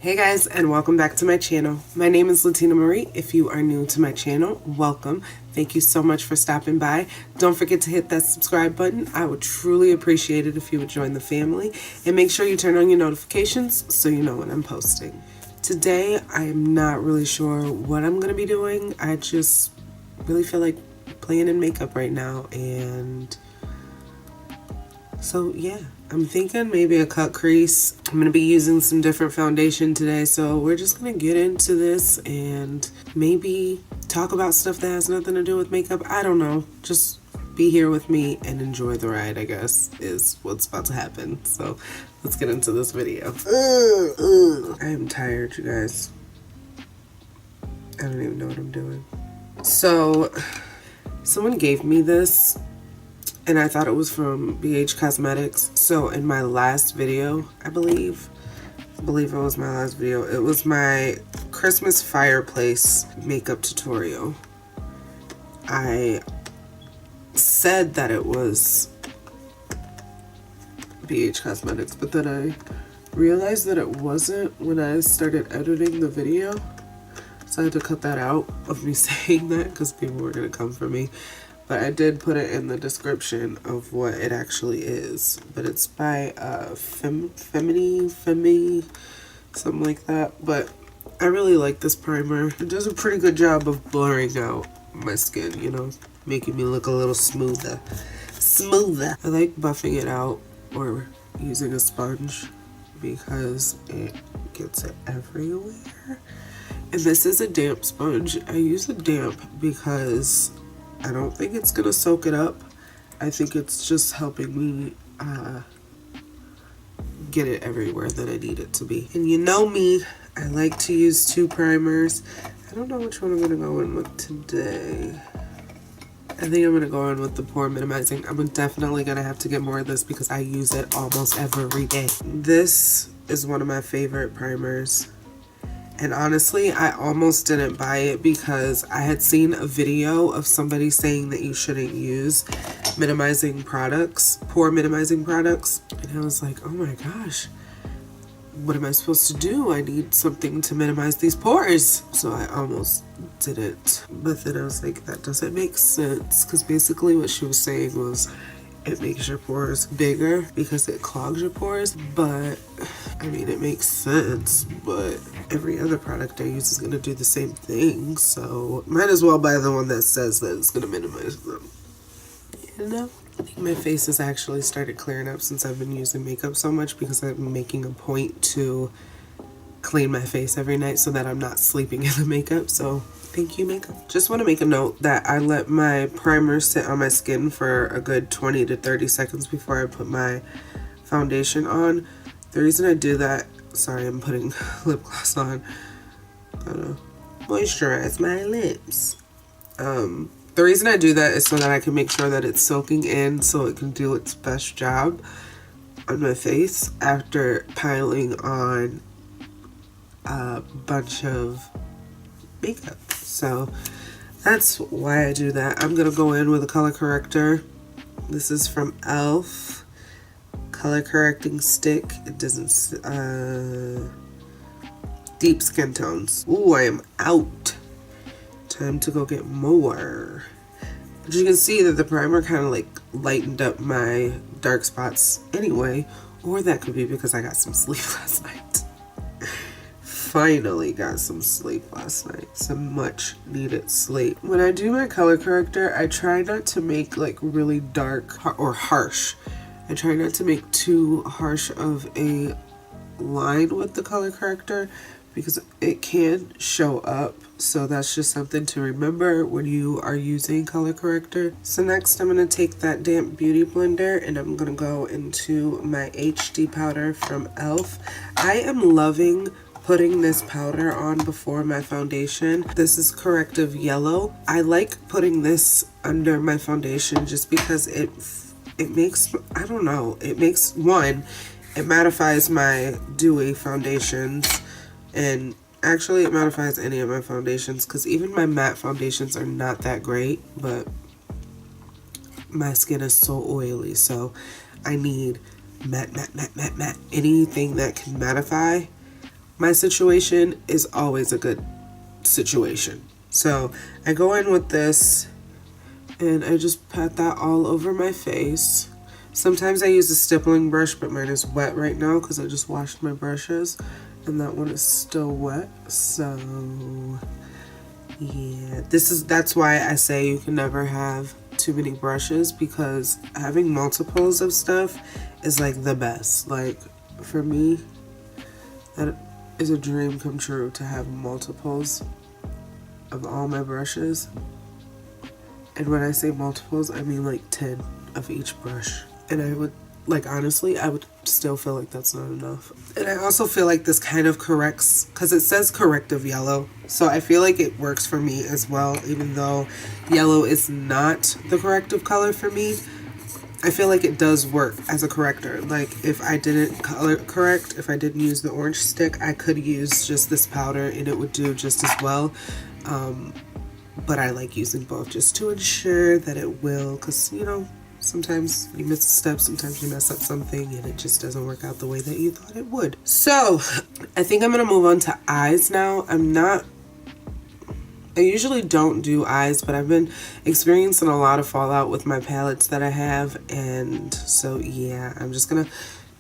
Hey guys, and welcome back to my channel. My name is Latina Marie. If you are new to my channel, welcome. Thank you so much for stopping by. Don't forget to hit that subscribe button. I would truly appreciate it if you would join the family, and make sure you turn on your notifications so you know when I'm posting. Today, I am not really sure what I'm going to be doing. I just really feel like playing in makeup right now, and so yeah, I'm thinking maybe a cut crease. I'm going to be using some different foundation today, so we're just going to get into this and maybe talk about stuff that has nothing to do with makeup. I don't know. Just be here with me and enjoy the ride, I guess, is what's about to happen. So let's get into this video. I am tired, you guys. I don't even know what I'm doing. So someone gave me this, and I thought it was from BH Cosmetics. So in my last video, I believe it was my last video, it was my Christmas fireplace makeup tutorial. I said that it was BH Cosmetics, but then I realized that it wasn't when I started editing the video. So I had to cut that out of me saying that because people were going to come for me. But I did put it in the description of what it actually is. But it's by Femi, something like that. But I really like this primer. It does a pretty good job of blurring out my skin, you know, making me look a little smoother. I like buffing it out or using a sponge because it gets it everywhere. And this is a damp sponge. I use a damp because I don't think it's gonna soak it up. I think it's just helping me get it everywhere that I need it to be. And you know me, I like to use two primers. I don't know which one I'm gonna go in with today. I think I'm gonna go in with the pore minimizing. I'm definitely gonna have to get more of this because I use it almost every day. This is one of my favorite primers. And honestly, I almost didn't buy it because I had seen a video of somebody saying that you shouldn't use minimizing products, pore minimizing products. And I was like, oh my gosh, what am I supposed to do? I need something to minimize these pores. So I almost didn't. But then I was like, that doesn't make sense. Because basically what she was saying was, it makes your pores bigger because it clogs your pores. But I mean, it makes sense, but every other product I use is going to do the same thing, so might as well buy the one that says that it's going to minimize them. You know? I think my face has actually started clearing up since I've been using makeup so much because I've been making a point to clean my face every night so that I'm not sleeping in the makeup, so thank you, makeup. Just want to make a note that I let my primer sit on my skin for a good 20 to 30 seconds before I put my foundation on. The reason I do that, sorry, I'm putting lip gloss on, gotta moisturize my lips. The reason I do that is so that I can make sure that it's soaking in so it can do its best job on my face after piling on a bunch of makeup. So that's why I do that. I'm gonna go in with a color corrector. This is from e.l.f. color correcting stick. It doesn't deep skin tones. Ooh, I am out. Time to go get more. But you can see that the primer kind of like lightened up my dark spots anyway, or that could be because I got some sleep last night. Finally got some sleep last night. Some much needed sleep. When I do my color corrector, I try not to make like really dark or harsh. I try not to make too harsh of a line with the color corrector because it can show up. So that's just something to remember when you are using color corrector. So next I'm going to take that damp beauty blender and I'm going to go into my HD powder from e.l.f. I am loving putting this powder on before my foundation. This is Corrective Yellow. I like putting this under my foundation just because it makes, I don't know, it makes, one, it mattifies my dewy foundations, and actually it mattifies any of my foundations because even my matte foundations are not that great, but my skin is so oily, so I need matte. Anything that can mattify my situation is always a good situation. So I go in with this and I just pat that all over my face. Sometimes I use a stippling brush, but mine is wet right now because I just washed my brushes and that one is still wet. So yeah, that's why I say you can never have too many brushes, because having multiples of stuff is like the best. Like for me, that is a dream come true, to have multiples of all my brushes. And when I say multiples, I mean like 10 of each brush. And I would, like, honestly, I would still feel like that's not enough. And I also feel like this kind of corrects, because it says corrective yellow. So I feel like it works for me as well, even though yellow is not the corrective color for me. I feel like it does work as a corrector. Like if I didn't color correct, if I didn't use the orange stick, I could use just this powder and it would do just as well. But I like using both just to ensure that it will, because, you know, sometimes you miss a step, sometimes you mess up something and it just doesn't work out the way that you thought it would. So I think I'm going to move on to eyes now. I usually don't do eyes, but I've been experiencing a lot of fallout with my palettes that I have. And so, yeah, I'm just going to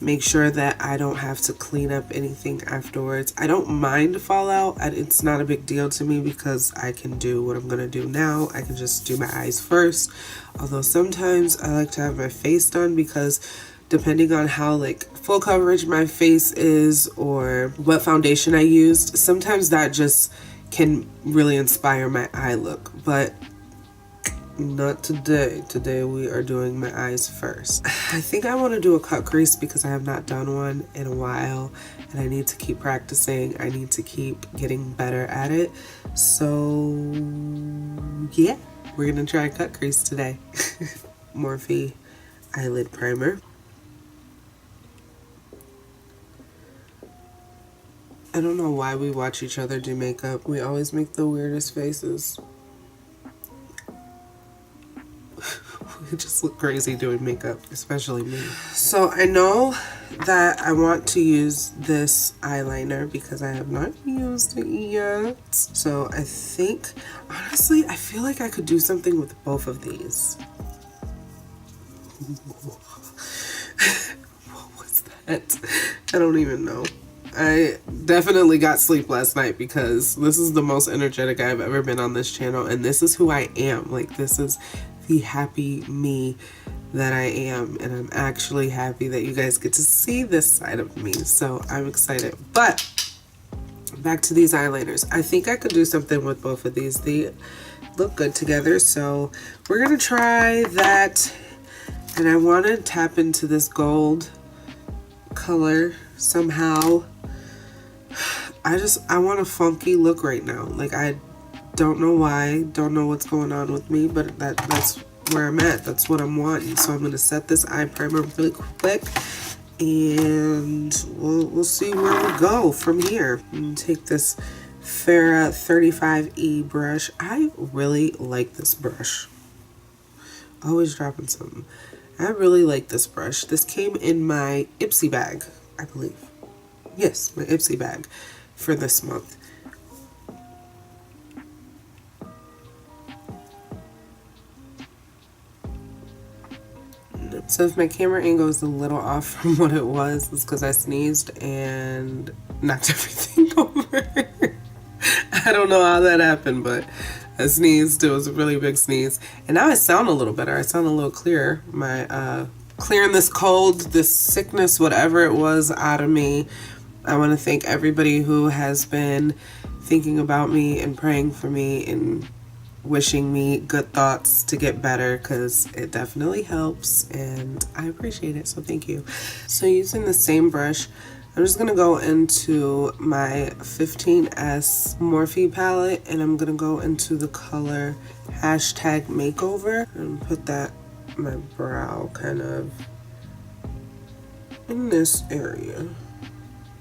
make sure that I don't have to clean up anything afterwards. I don't mind fallout. It's not a big deal to me because I can do what I'm going to do now. I can just do my eyes first. Although sometimes I like to have my face done, because depending on how like full coverage my face is or what foundation I used, sometimes that just can really inspire my eye look. But not today. Today we are doing my eyes first. I think I want to do a cut crease because I have not done one in a while and I need to keep practicing. I need to keep getting better at it. So yeah, we're gonna try a cut crease today. Morphe eyelid primer. I don't know why we watch each other do makeup. We always make the weirdest faces. We just look crazy doing makeup, especially me. So I know that I want to use this eyeliner because I have not used it yet. So I think, honestly, I feel like I could do something with both of these. What was that? I don't even know. I definitely got sleep last night because this is the most energetic I've ever been on this channel, and this is who I am. Like, this is the happy me that I am, and I'm actually happy that you guys get to see this side of me, so I'm excited. But back to these eyeliners. I think I could do something with both of these. They look good together, so we're gonna try that. And I want to tap into this gold color somehow. I want a funky look right now. Like, I don't know why, don't know what's going on with me, but that's where I'm at. That's what I'm wanting. So I'm going to set this eye primer really quick and we'll see where we go from here. I'm going to take this Farrah 35E brush. I really like this brush. Always dropping something. I really like this brush. This came in my IPSY bag, I believe. Yes, my IPSY bag for this month. So if my camera angle is a little off from what it was, it's because I sneezed and knocked everything over. I don't know how that happened, but I sneezed. It was a really big sneeze. And now I sound a little better. I sound a little clearer. My clearing this cold, this sickness, whatever it was out of me. I want to thank everybody who has been thinking about me and praying for me and wishing me good thoughts to get better, because it definitely helps and I appreciate it, so thank you. So using the same brush, I'm just going to go into my 15S Morphe palette and I'm going to go into the color #makeover and put that in my brow, kind of in this area,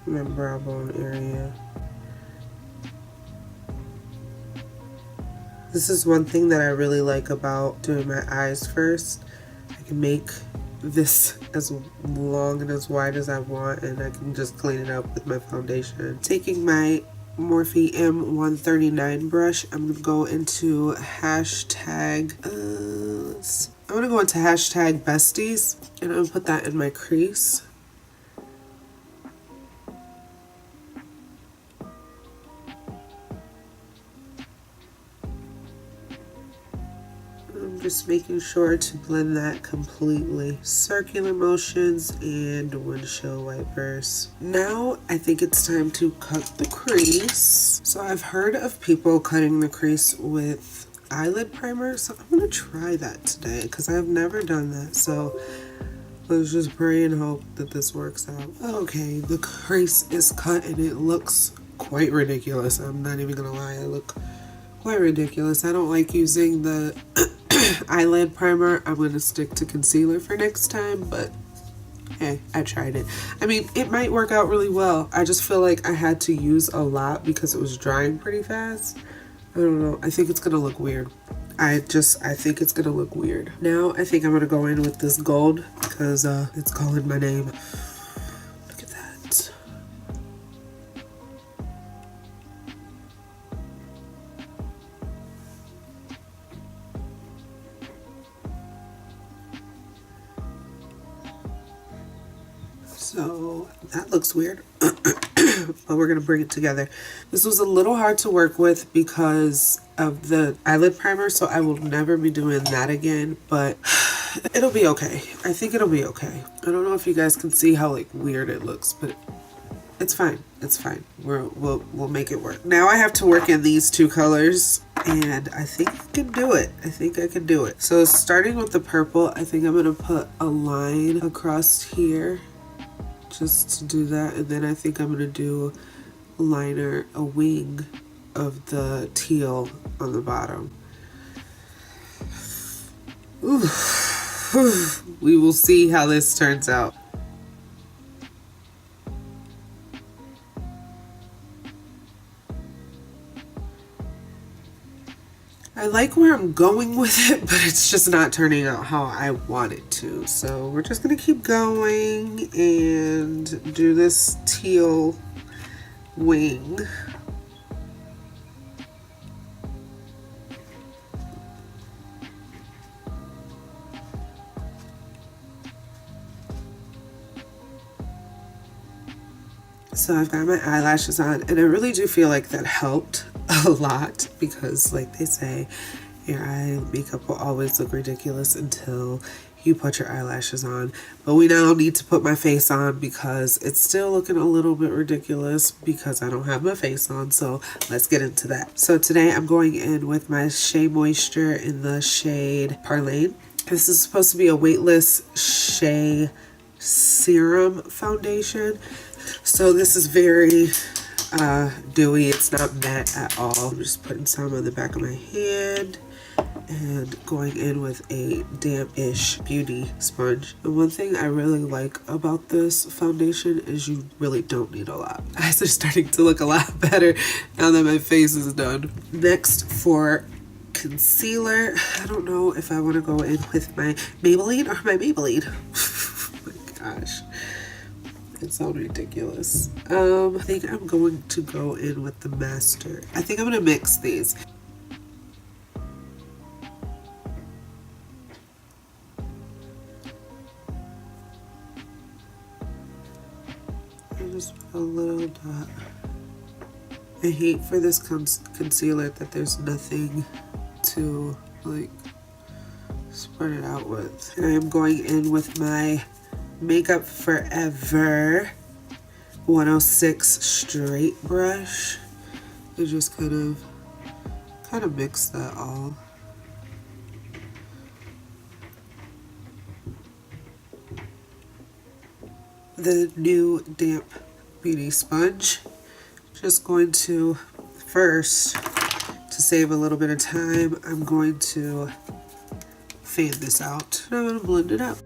my brow bone area. This is one thing that I really like about doing my eyes first. I can make this as long and as wide as I want, and I can just clean it up with my foundation. Taking my Morphe M139 brush, I'm gonna go into hashtag I'm gonna go into hashtag besties, and I'm gonna put that in my crease. I'm just making sure to blend that completely. Circular motions and windshield wipers. Now I think it's time to cut the crease. So I've heard of people cutting the crease with eyelid primer, so I'm gonna try that today because I've never done that. So let's just pray and hope that this works out. Okay, the crease is cut and it looks quite ridiculous. I'm not even gonna lie, I look quite ridiculous. I don't like using the eyelid primer. I'm going to stick to concealer for next time, but hey, I tried it. I mean, it might work out really well. I just feel like I had to use a lot because it was drying pretty fast. I don't know. I think it's going to look weird. I think it's going to look weird. Now I think I'm going to go in with this gold because it's calling my name. Look at that. So that looks weird, but we're gonna bring it together. This was a little hard to work with because of the eyelid primer, so I will never be doing that again, but it'll be okay. I think it'll be okay. I don't know if you guys can see how like weird it looks, but it's fine. It's fine. We'll make it work. Now I have to work in these two colors, and I think I can do it. I think I can do it. So starting with the purple, I think I'm gonna put a line across here just to do that, and then I think I'm gonna do a wing of the teal on the bottom. Ooh. We will see how this turns out. I like where I'm going with it, but it's just not turning out how I want it to. So we're just gonna keep going and do this teal wing. So I've got my eyelashes on, and I really do feel like that helped a lot because, like they say, your eye makeup will always look ridiculous until you put your eyelashes on. But we now need to put my face on because it's still looking a little bit ridiculous because I don't have my face on. So let's get into that. So today I'm going in with my Shea Moisture in the shade Parlane. This is supposed to be a weightless Shea serum foundation. So this is very dewy. It's not matte at all. I'm just putting some on the back of my hand and going in with a damp-ish beauty sponge. And one thing I really like about this foundation is you really don't need a lot. Eyes are starting to look a lot better now that my face is done. Next, for concealer, I don't know if I want to go in with my Maybelline or my Maybelline. Oh my gosh. It sounds ridiculous. I think I'm going to go in with the Master. I think I'm going to mix these. Just a little dot. I hate for this concealer that there's nothing to like spread it out with. And I am going in with my Makeup Forever 106 straight brush and just kind of mix that all. The new damp beauty sponge. Just going to first, to save a little bit of time, I'm going to fan this out. I'm going to blend it up.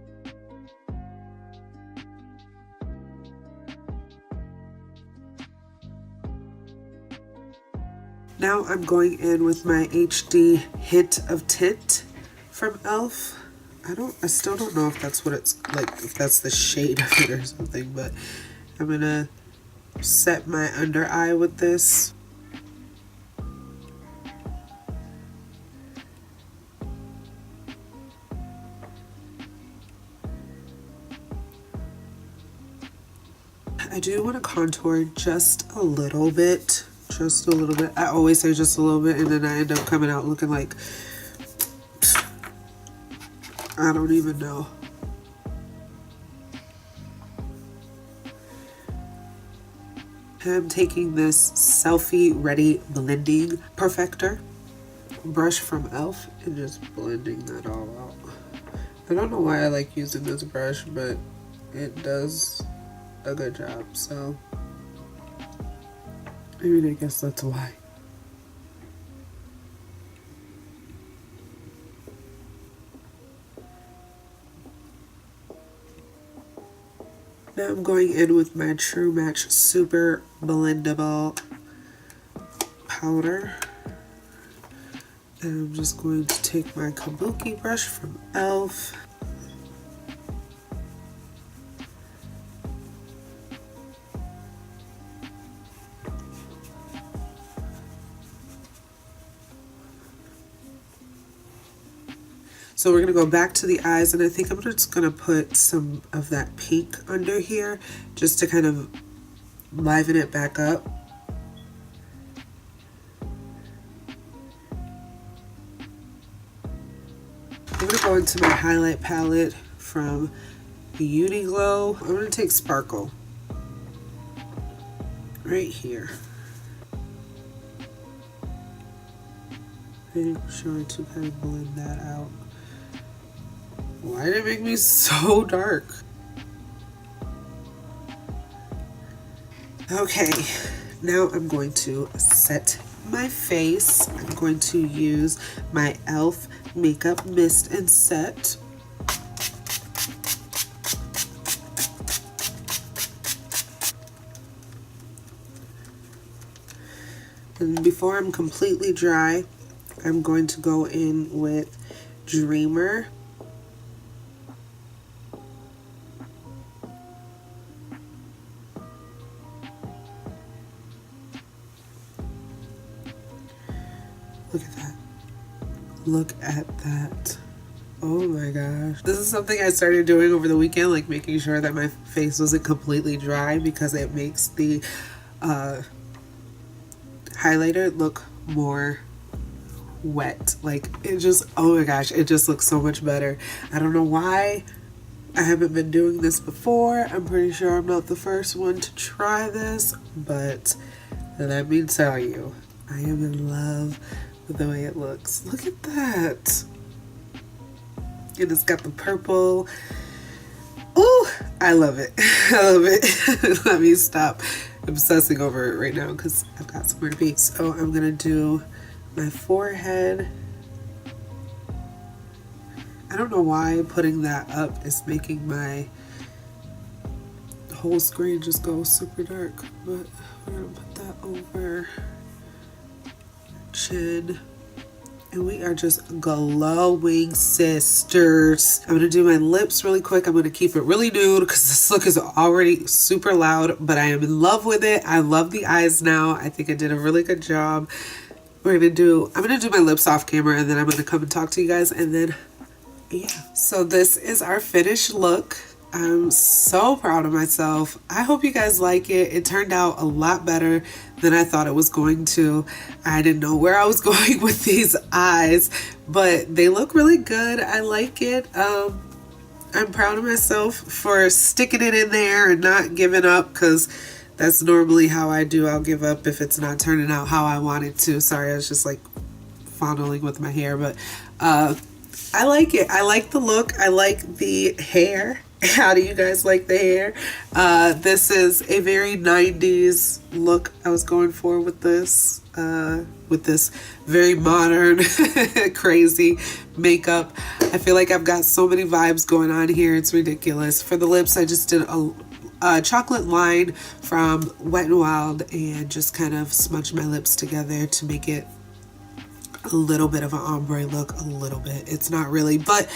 Now I'm going in with my HD Hint of Tint from e.l.f. I still don't know if that's what it's like, if that's the shade of it or something, but I'm gonna set my under eye with this. I do want to contour just a little bit. Just a little bit. I always say just a little bit, and then I end up coming out looking like, I don't even know. I'm taking this Selfie Ready Blending Perfector brush from e.l.f. and just blending that all out. I don't know why I like using this brush, but it does a good job, so I mean, I guess that's why. Now I'm going in with my True Match Super Blendable powder. And I'm just going to take my Kabuki brush from e.l.f. So we're going to go back to the eyes, and I think I'm just going to put some of that pink under here just to kind of liven it back up. I'm going to go into my highlight palette from Glow. I'm going to take Sparkle right here. Make sure to kind of blend that out. Why did it make me so dark? Okay, now I'm going to set my face. I'm going to use my e.l.f. Makeup Mist and Set. And before I'm completely dry, I'm going to go in with Dreamer. Look at that. Look at that. Oh my gosh. This is something I started doing over the weekend, like making sure that my face wasn't completely dry, because it makes the highlighter look more wet. Like, it just, oh my gosh, it just looks so much better. I don't know why I haven't been doing this before. I'm pretty sure I'm not the first one to try this, but let me tell you, I am in love with the way it looks. Look at that. And it's got the purple. Ooh, I love it. I love it. Let me stop obsessing over it right now because I've got somewhere to be. So I'm gonna do my forehead. I don't know why putting that up is making my whole screen just go super dark, but we're gonna put that over chin. And we are just glowing sisters. I'm gonna do my lips really quick. I'm gonna keep it really nude because this look is already super loud, but I am in love with it. I love the eyes now. I think I did a really good job. I'm gonna do my lips off camera, and then I'm gonna come and talk to you guys, and then yeah. So this is our finished look. I'm so proud of myself. I hope you guys like it. It turned out a lot better than I thought it was going to. I didn't know where I was going with these eyes, but they look really good. I like it. I'm proud of myself for sticking it in there and not giving up, because that's normally how I do. I'll give up if it's not turning out how I want it to. Sorry, I was just like fondling with my hair, but I like it. I like the look. I like the hair. How do you guys like the hair? This is a very 90s look I was going for with this very modern, crazy makeup. I feel like I've got so many vibes going on here. It's ridiculous. For the lips, I just did a chocolate line from Wet n Wild and just kind of smudged my lips together to make it a little bit of an ombre look. A little bit. It's not really, but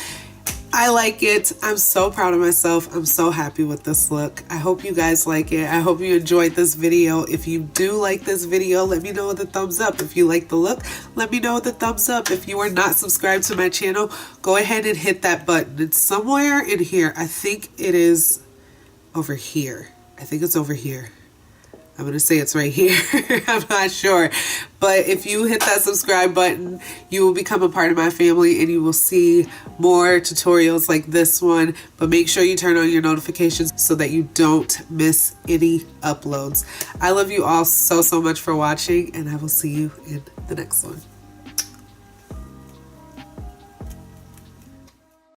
I like it. I'm so proud of myself. I'm so happy with this look. I hope you guys like it. I hope you enjoyed this video. If you do like this video, let me know with a thumbs up. If you like the look, let me know with a thumbs up. If you are not subscribed to my channel, go ahead and hit that button. It's somewhere in here. I think it is over here. I think it's over here. I'm going to say it's right here. I'm not sure. But if you hit that subscribe button, you will become a part of my family and you will see more tutorials like this one. But make sure you turn on your notifications so that you don't miss any uploads. I love you all so much for watching, and I will see you in the next one.